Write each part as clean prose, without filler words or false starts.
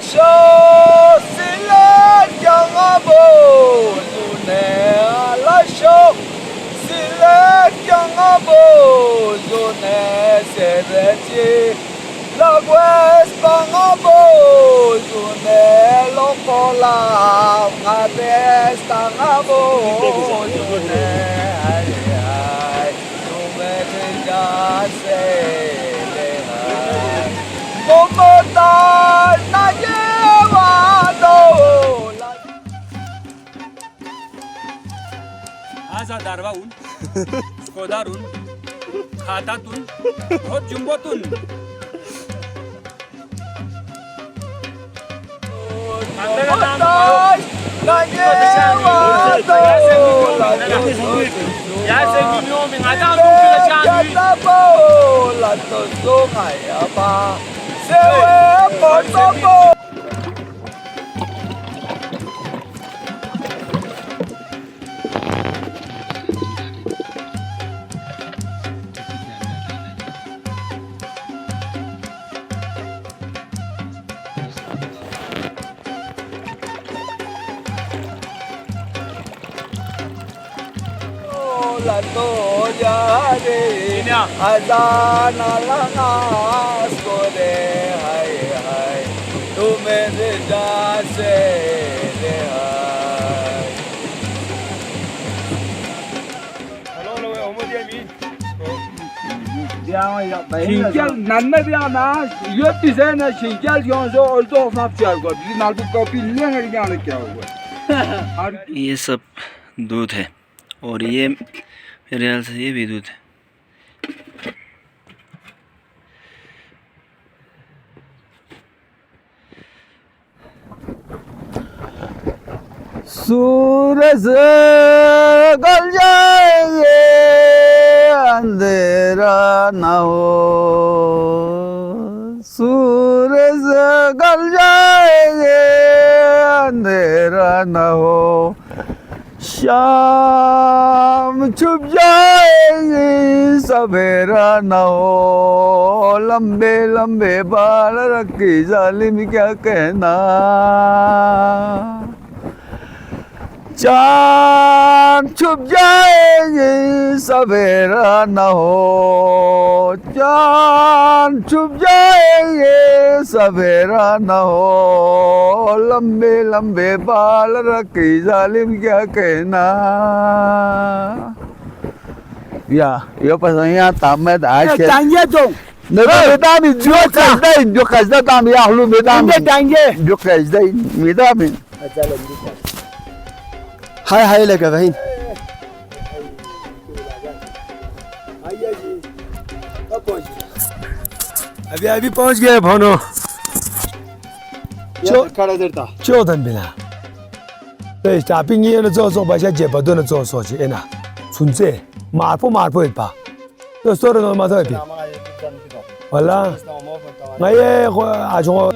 sho sile kyangabo zune la sho sile kyangabo zune serechi la west pangabo zune lokola ngades tangabo zune ai ai zune jase Momota na llevado la Aza darvaun, skodarun, khatatun, बहुत जुम्बोतुन. Momota na llevado Ya se vivió, me mataron la chance. la tozonga ya pa se ve por topo la toya de azana la nasko de hai hai tu me de jase de hai Şinkel nanne bir ana yötti sene şinkel yonsa oldu ofnap çargo bizim albu kopillen her yana क्या हुआ ये सब दूध है और ये मेरे ख्याल से ये भी दूध है. सूरज गल जाएंगे अंधेरा न हो सूरज गल जाएंगे अंधेरा न हो शाम छुप जाएंगे सवेरा न हो लंबे लंबे बाल रखी जालिम क्या कहना चांद छुप जाएंगे सवेरा न हो चांद छुप जाएंगे सवेरा न हो लंबे लंबे बाल रखी जालिम क्या कहना या yo pasanya tamat aja Tangye dong. ne bedami jo kazda tam ya hlu bedami Tangye. jo kazda bedami हाय हाय लगा बहन अभी अभी पहुंच गए भानो खड़ा देता 就等边啦。对，打兵役的做把些节不断的做说起，那存在马不吧？这说的嘛这边，完了，我也我阿中。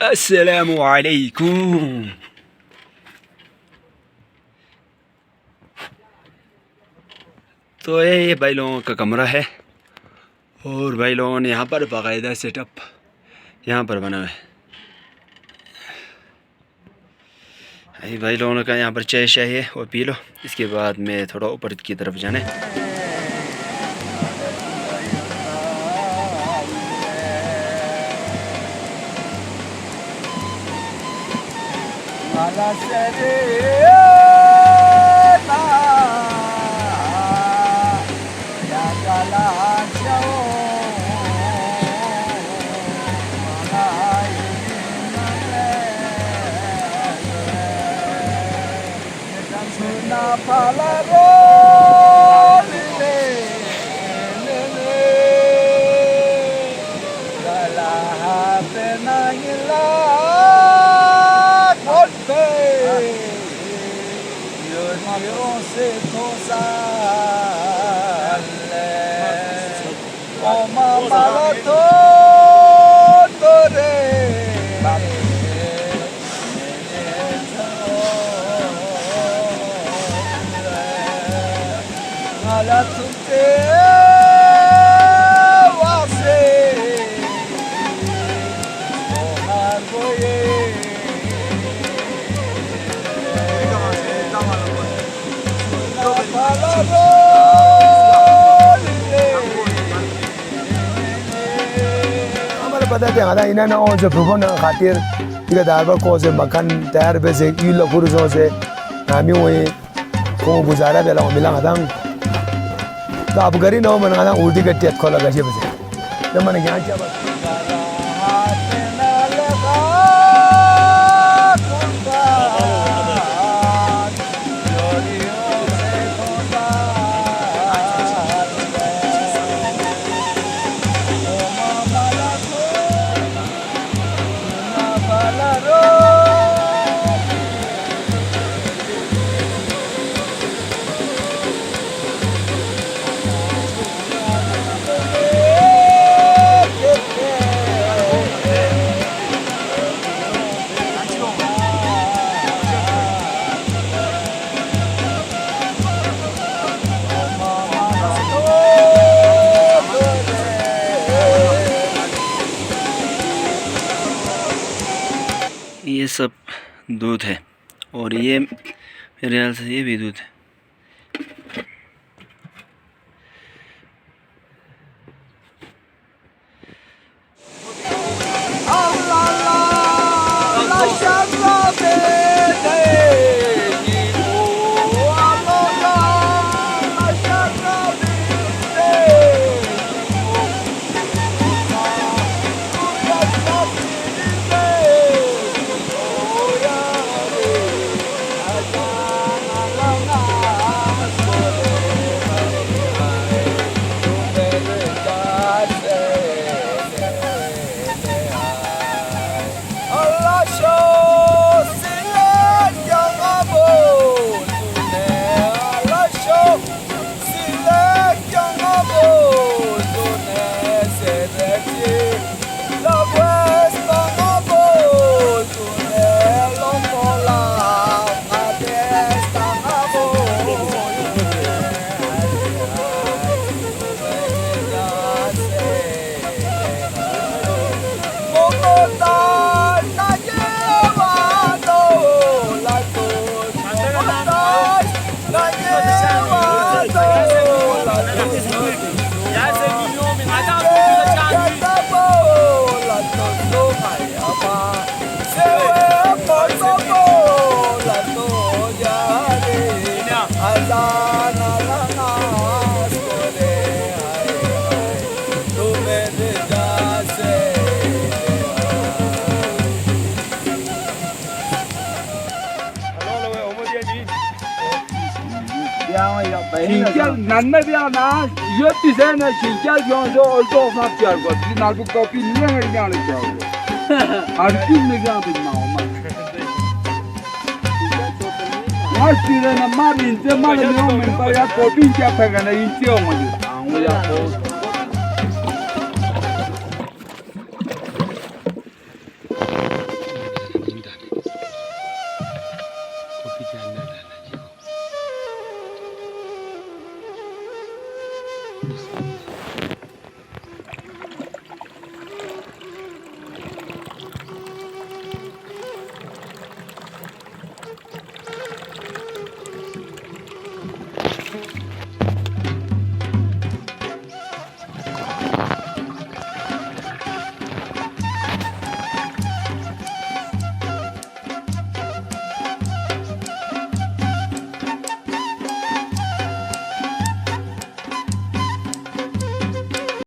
अस्सलामु अलैकुम. तो ये भाई लोगों का कमरा है और भाई लोगों ने यहाँ पर बाकायदा सेटअप यहाँ पर बना है. भाई लोगों का यहाँ पर चाय शाय है और पी लो। इसके बाद मैं थोड़ा ऊपर की तरफ जाने। पता है आधा इन्हें ना और जो भगवान खातिर इधर दारबार को से मकान तैयार पे से ये लोग पुरुषों से नामी हुए को गुजारा बेला वो मिला आधा तो आप गरी ना मन आधा उल्टी के टेट खोला कैसे बचे जब मैंने यहाँ क्या बात ये सब दूध है और ये मेरे ख्याल से ये भी दूध है। Şinkel nanne bir ana yötti sene şinkel yonca oldu ofnat yargı. Bizim albu kopi niye her yanı çaldı? Harkin ne yapayım ama. Maç birine mar ince mar ne olmuyor ya kopi yapagana ince olmuyor. Anlıyor.